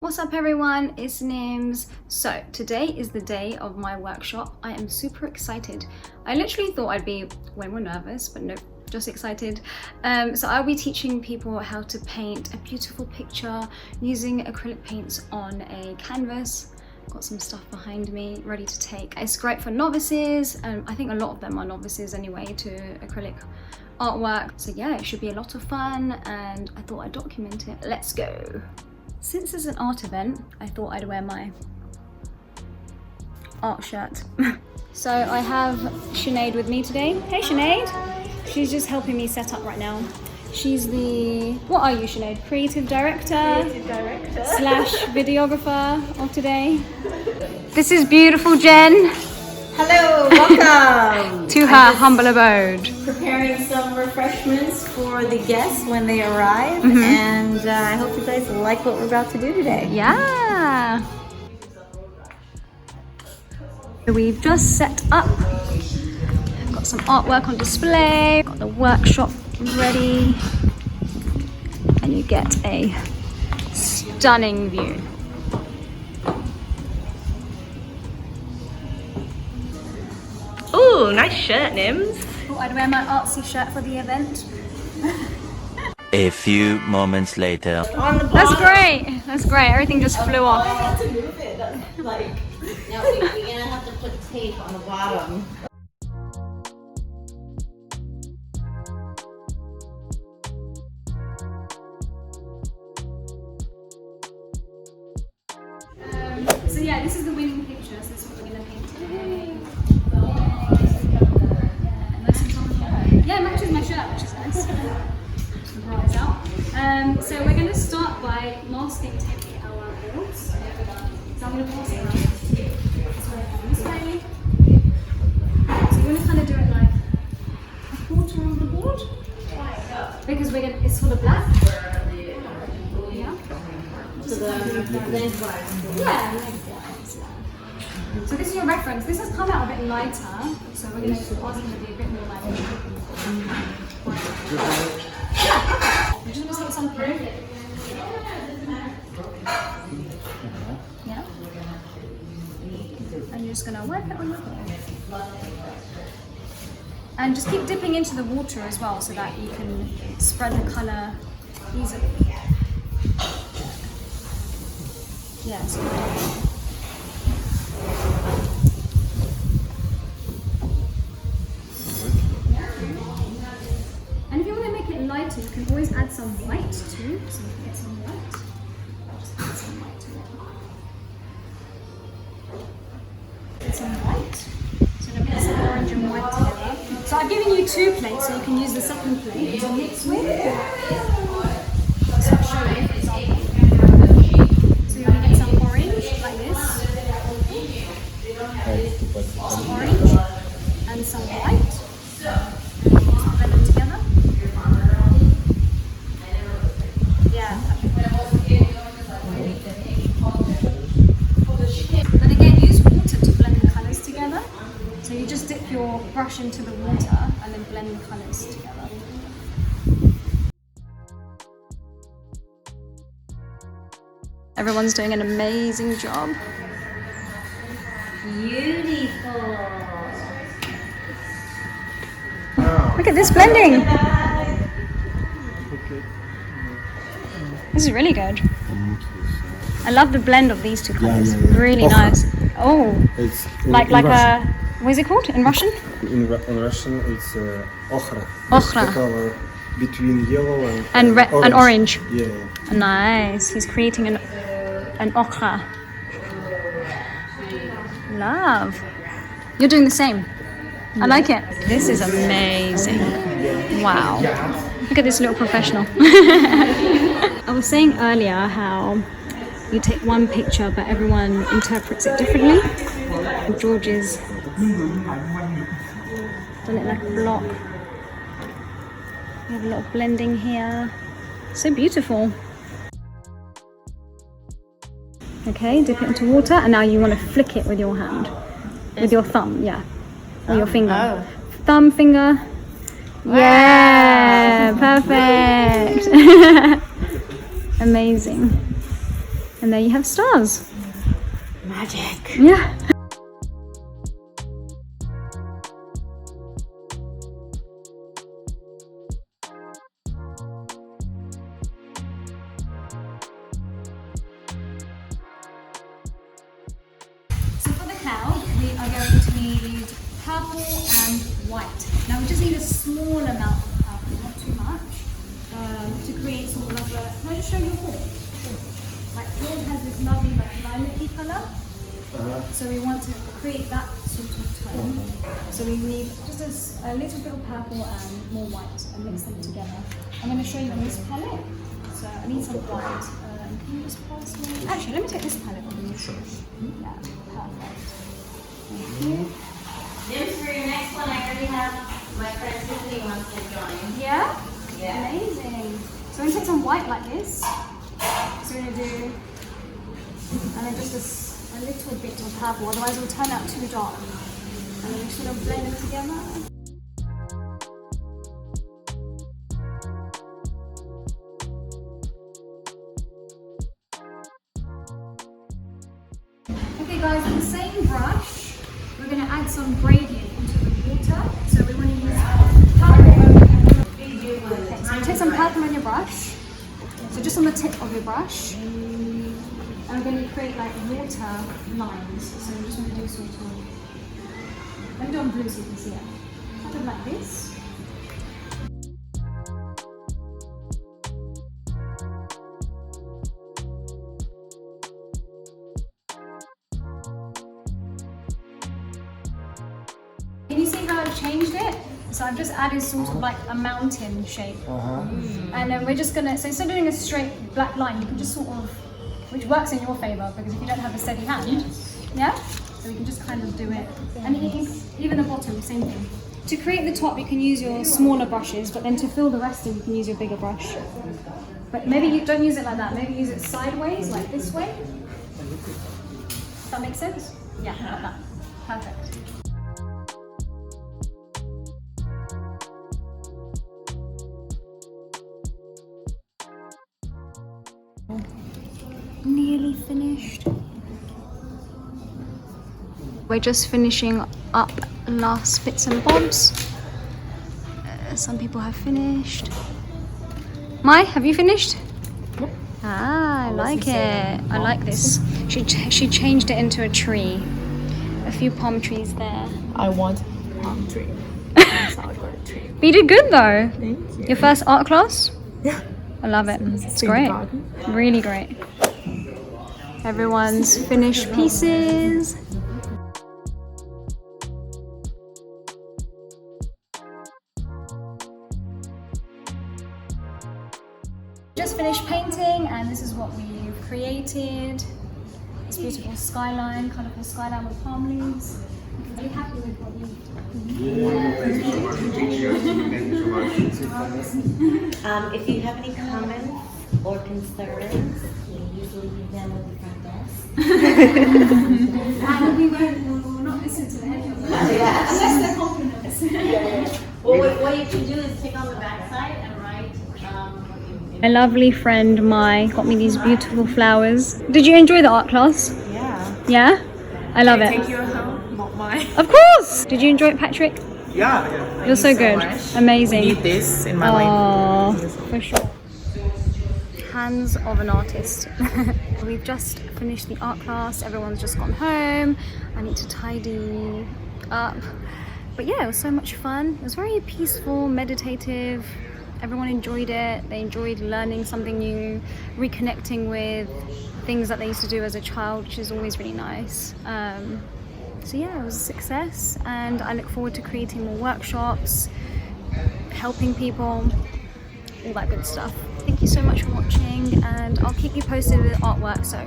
What's up everyone, it's Nims. So today is the day of my workshop. I am super excited. I literally thought I'd be way more nervous, but nope, just excited. So I'll be teaching people how to paint a beautiful picture using acrylic paints on a canvas. Got some stuff behind me ready to take. It's great for novices, I think a lot of them are novices anyway to acrylic artwork. So yeah, it should be a lot of fun and I thought I'd document it. Let's go. Since it's an art event, I thought I'd wear my art shirt. So I have Sinead with me today. Hey Sinead! She's just helping me set up right now. She's the, what are you Sinead? Creative director? Creative director. Slash videographer of today. This is beautiful Jen. Hello, welcome! To her humble abode. Preparing some refreshments for the guests when they arrive, and I hope you guys like what we're about to do today. Yeah! We've just set up. Got some artwork on display, got the workshop ready, and you get a stunning view. Ooh, nice shirt, Nims. Thought I'd wear my artsy shirt for the event. A few moments later. On the bottom. That's great. That's great. Everything just flew off. I had to move it. That's like. Now we're gonna have to put tape on the bottom. So yeah, this is the winning picture. So this is what we're gonna paint today. Yeah, it matches my shirt, which is nice. Brought it out. So we're gonna start by masking tape our boards. So I'm gonna pass it around this way. So you're gonna kind of do it like a quarter of the board, because we're gonna, it's sort of black. Yeah. So the lengthwise. Yeah, lengthwise. So this is your reference. This has come out a bit lighter, so we're going to ask them to be a bit more like. Yeah. We're just going to stick some through. Yeah. And you're just going to wipe it on your hair. And just keep dipping into the water as well, so that you can spread the colour easily. Yes. And if you want to make it lighter, you can always add some white too. So you can get some white. Just add some white to it. Get some white. So to mix some orange and white together. So I've given you 2 plates, so you can use the second plate to mix with. So I'll show you, for example. So you're going to get some orange, like this. Some orange and some white. Just blend them together. Yeah. And again, use water to blend the colours together. So you just dip your brush into the water and then blend the colours together. Everyone's doing an amazing job. Beautiful. Look at this blending. This is really good. I love the blend of these 2 colors. Really nice. Oh, It's like a, what is it called in Russian? in Russian it's ochra. Ochra. The color between yellow And orange. orange. Yeah. Nice. He's creating an ochra. Love. You're doing the same. I like it. This is amazing. Wow. Look at this little professional. I was saying earlier how you take one picture but everyone interprets it differently. George's done it like a block. We have a lot of blending here. So beautiful. Okay, dip it into water and now you want to flick it with your hand. With your thumb, yeah. Or your finger. Oh. Thumb, finger. Wow. Yeah, perfect. Amazing. And there you have stars. Magic. Yeah. So for the cloud, we are going to need purple and white. Now we just need a small amount of purple, not too much, to create sort of like a, can I just show you a wall? Like wool has this lovely like lilac-y colour. So we want to create that sort of tone. So we need just a little bit of purple and more white and mix them together. I'm going to show you on this palette. So I need some white. Can you just pass me? Actually, let me take this palette on you. Sure. Yeah, perfect. Thank you. James, for your next one, I already have my friend Tiffany wants to join. Yeah? Yeah. Amazing. So we're going to take some white like this. So we're going to do, and then just a little bit of purple, otherwise it will turn out too dark. And then we sort of blend them together. Okay guys, with the same brush, we're going to add some gradient into the water. So we want to use purple. Okay, so take some purple on your brush. So just on the tip of your brush. And we're going to create like water lines. So I'm just going to do sort of, let me do on blue so you can see it. Kind of like this. Can you see how I've changed it? So I've just added sort of like a mountain shape. And then we're just going to, so instead of doing a straight black line, you can just sort of, which works in your favour because if you don't have a steady hand, yeah? So we can just kind of do it. And even the bottom, same thing. To create the top, you can use your smaller brushes, but then to fill the rest in, you can use your bigger brush. But maybe you don't use it like that, maybe use it sideways, like this way. Does that make sense? Yeah, like that. Perfect. Nearly finished. We're just finishing up last bits and bobs. Some people have finished. Mai, have you finished? Yep. Ah, I like it. I like this. She changed it into a tree. A few palm trees there. I want palm tree. Tree. But you did good though. Thank you. Your first art class? Yeah. I love it. It's great. Really great. Everyone's finished pieces. Just finished painting and this is what we've created. This beautiful skyline, colourful skyline with palm leaves. I'm really happy with what we've If you have any comments or concerns, please leave them at the front desk. And we will not listen to the head of unless they're compliments. Well, what you can do is take on the back side and write. My lovely friend Mai got me these beautiful flowers. Did you enjoy the art class? Yeah. Yeah? I love it. Take your home, not mine. Of course! Did you enjoy it, Patrick? Yeah. You're so good. Much. Amazing. Need this in my life. Oh, for sure. Hands of an artist. We've just finished the art class. Everyone's just gone home. I need to tidy up. But yeah, it was so much fun. It was very peaceful, meditative. Everyone enjoyed it. They enjoyed learning something new, reconnecting with things that they used to do as a child, which is always really nice. So yeah, it was a success and I look forward to creating more workshops, helping people, all that good stuff. Thank you so much for watching and I'll keep you posted with artwork, so